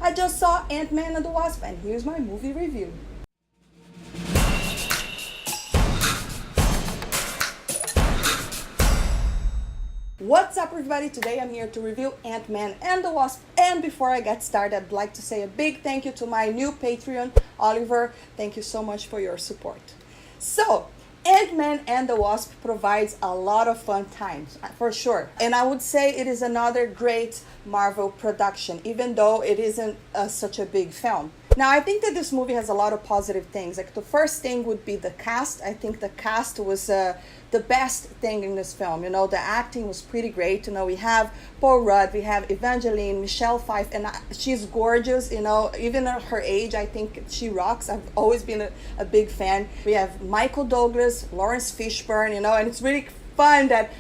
I just saw Ant-Man and the Wasp, and here's my movie review. What's up, everybody? Today I'm here to review Ant-Man and the Wasp, and before I get started, I'd like to say a big thank you to my new Patreon, Oliver. Thank you so much for your support. So, Ant-Man and the Wasp provides a lot of fun times, for sure. And I would say it is another great Marvel production, even though it isn't such a big film. Now, I think that this movie has a lot of positive things. Like, the first thing would be the cast. I think the cast was the best thing in this film. You know, the acting was pretty great. You know, we have Paul Rudd, we have Evangeline, Michelle Pfeiffer, and she's gorgeous. You know, even at her age, I think she rocks. I've always been a big fan. We have Michael Douglas, Lawrence Fishburne, you know, and it's really fun that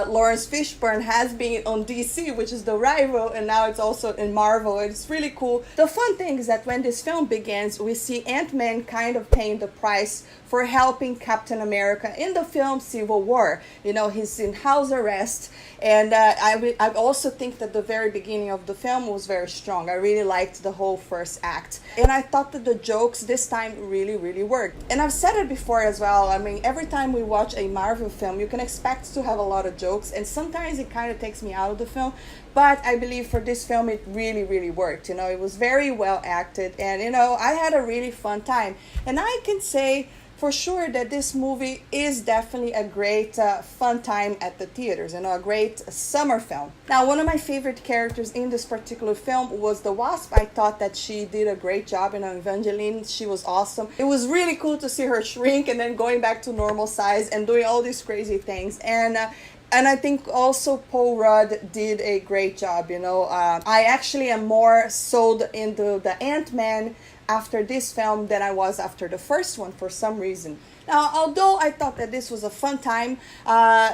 Lawrence Fishburne has been on DC, which is the rival, and now it's also in Marvel. It's really cool. The fun thing is that when this film begins, we see Ant-Man kind of paying the price for helping Captain America in the film Civil War. You know, he's in house arrest, and I also think that the very beginning of the film was very strong. I really liked the whole first act, and I thought that the jokes this time really worked. And I've said it before as well. I mean, every time we watch a Marvel film, you can expect to have a lot of jokes, and sometimes it kind of takes me out of the film, but I believe for this film it really worked. You know, it was very well acted, and you know, I had a really fun time. And I can say for sure that this movie is definitely a great fun time at the theaters, you know, a great summer film. Now, one of my favorite characters in this particular film was the Wasp. I thought that she did a great job, you know, Evangeline, she was awesome. It was really cool to see her shrink and then going back to normal size and doing all these crazy things. And I think also Paul Rudd did a great job, you know. I actually am more sold into the Ant-Man after this film than I was after the first one for some reason. Now, although I thought that this was a fun time,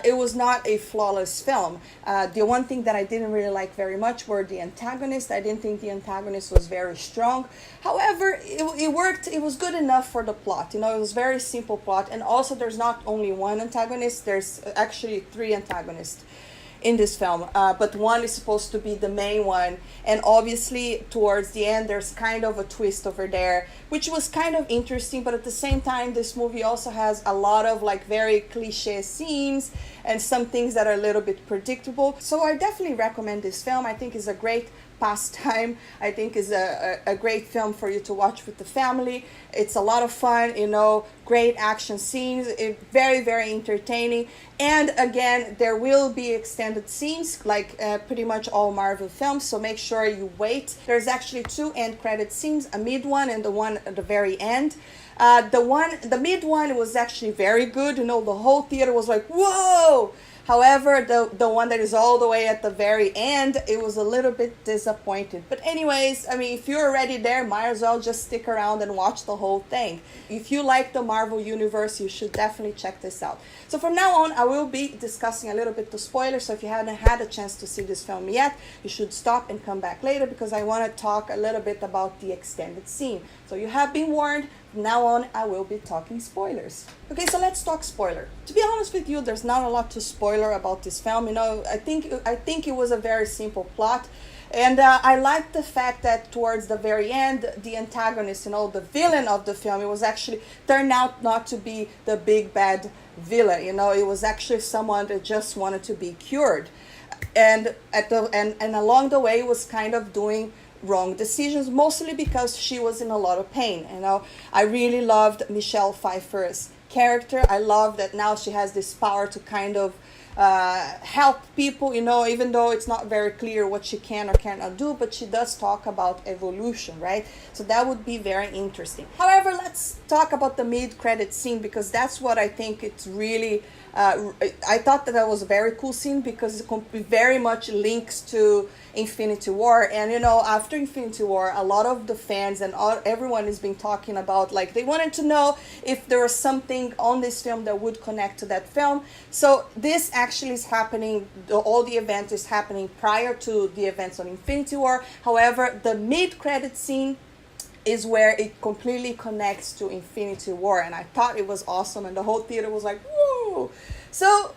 it was not a flawless film. The one thing that I didn't really like very much were the antagonists. I didn't think the antagonist was very strong. However, it worked. It was good enough for the plot. You know, it was a very simple plot. And also, there's not only one antagonist. There's actually three antagonists in this film, but one is supposed to be the main one, and obviously towards the end there's kind of a twist over there, which was kind of interesting. But at the same time, this movie also has a lot of like very cliche scenes and some things that are a little bit predictable. So I definitely recommend this film. I think it's a great pastime. I think is a great film for you to watch with the family. It's a lot of fun, you know, great action scenes, very entertaining. And again, there will be extended scenes like pretty much all Marvel films, so make sure you wait. There's actually 2 end credit scenes, a mid one and the one at the very end. The mid one was actually very good, you know, the whole theater was like, whoa! However, the one that is all the way at the very end, it was a little bit disappointed. But anyways, I mean, if you're already there, might as well just stick around and watch the whole thing. If you like the Marvel Universe, you should definitely check this out. So from now on, I will be discussing a little bit the spoilers. So if you haven't had a chance to see this film yet, you should stop and come back later, because I want to talk a little bit about the extended scene. So you have been warned. From now on, I will be talking spoilers. Okay, so let's talk spoiler. To be honest with you, there's not a lot to spoiler about this film. You know, I think it was a very simple plot. And I like the fact that towards the very end, the antagonist, you know, the villain of the film, it was actually turned out not to be the big bad villain. You know, it was actually someone that just wanted to be cured. And along the way was kind of doing wrong decisions, mostly because she was in a lot of pain. You know, I really loved Michelle Pfeiffer's character. I love that now she has this power to kind of help people, you know, even though it's not very clear what she can or cannot do, but she does talk about evolution, right? So that would be very interesting. However, let's talk about the mid-credit scene, because that's what I think it's really I thought that was a very cool scene, because it very much links to Infinity War. And you know, after Infinity War, a lot of the fans and everyone has been talking about, like, they wanted to know if there was something on this film that would connect to that film. So this actually is happening, all the event is happening prior to the events on Infinity War. However, the mid-credit scene is where it completely connects to Infinity War, and I thought it was awesome, and the whole theater was like, woo! So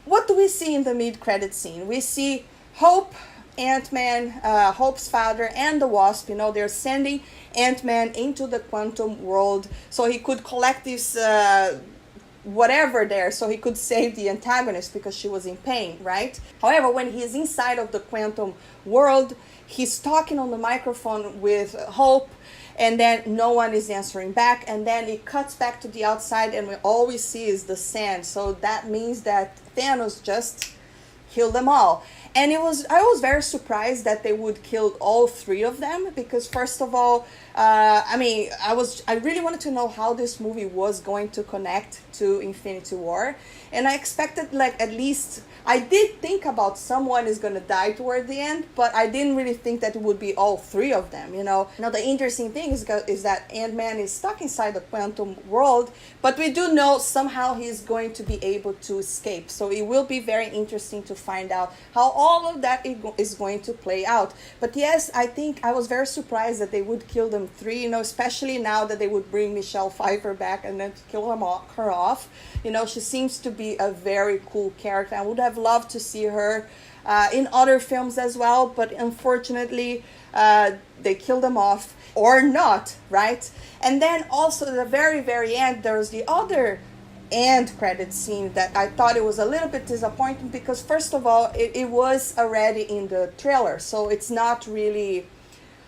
what do we see in the mid-credit scene? We see Hope, Ant-Man, Hope's father, and the Wasp, you know, they're sending Ant-Man into the quantum world so he could collect this whatever there, so he could save the antagonist because she was in pain, right? However, when he's inside of the quantum world, he's talking on the microphone with Hope, and then no one is answering back, and then it cuts back to the outside and all we see is the sand. So that means that Thanos just killed them all. And I was very surprised that they would kill all three of them, because first of all, I really wanted to know how this movie was going to connect to Infinity War, and I expected, like, at least, I did think about someone is going to die toward the end, but I didn't really think that it would be all three of them, you know. Now, the interesting thing is that Ant-Man is stuck inside the quantum world, but we do know somehow he's going to be able to escape. So it will be very interesting to find out how all of that is going to play out. But yes, I think I was very surprised that they would kill them three, you know, especially now that they would bring Michelle Pfeiffer back and then kill her off. You know, she seems to be a very cool character. I would have loved to see her in other films as well, but unfortunately they killed them off, or not, right? And then also at the very, very end, there's the other end credit scene that I thought it was a little bit disappointing, because first of all, it was already in the trailer, so it's not really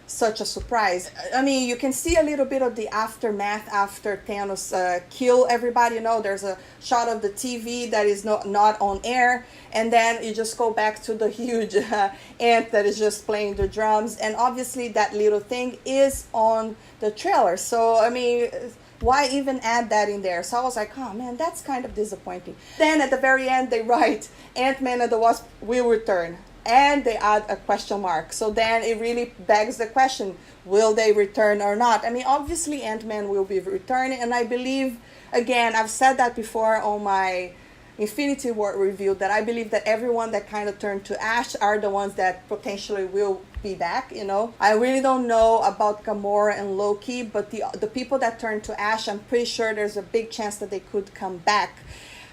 such a surprise. I mean, you can see a little bit of the aftermath after Thanos kill everybody. You know, there's a shot of the TV that is not on air, and then you just go back to the huge ant that is just playing the drums, and obviously that little thing is on the trailer. So I mean, why even add that in there? So I was like, oh man, that's kind of disappointing. Then at the very end, they write, Ant-Man and the Wasp will return. And they add a question mark. So then it really begs the question, will they return or not? I mean, obviously Ant-Man will be returning. And I believe, again, I've said that before on my Infinity War review, that I believe that everyone that kind of turned to ash are the ones that potentially will be back, you know. I really don't know about Gamora and Loki, but the people that turned to ash, I'm pretty sure there's a big chance that they could come back.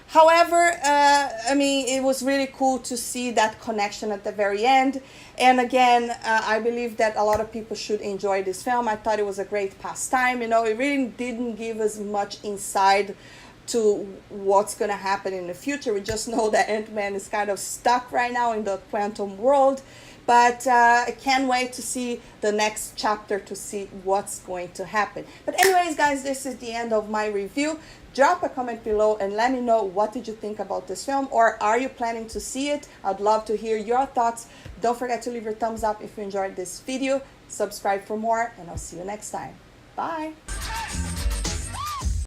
However, I mean, it was really cool to see that connection at the very end. And again, I believe that a lot of people should enjoy this film. I thought it was a great pastime. You know, it really didn't give us much insight to what's going to happen in the future. We just know that Ant-Man is kind of stuck right now in the quantum world. But I can't wait to see the next chapter to see what's going to happen. But anyways, guys, this is the end of my review. Drop a comment below and let me know what did you think about this film, or are you planning to see it? I'd love to hear your thoughts. Don't forget to leave your thumbs up if you enjoyed this video. Subscribe for more, and I'll see you next time. Bye!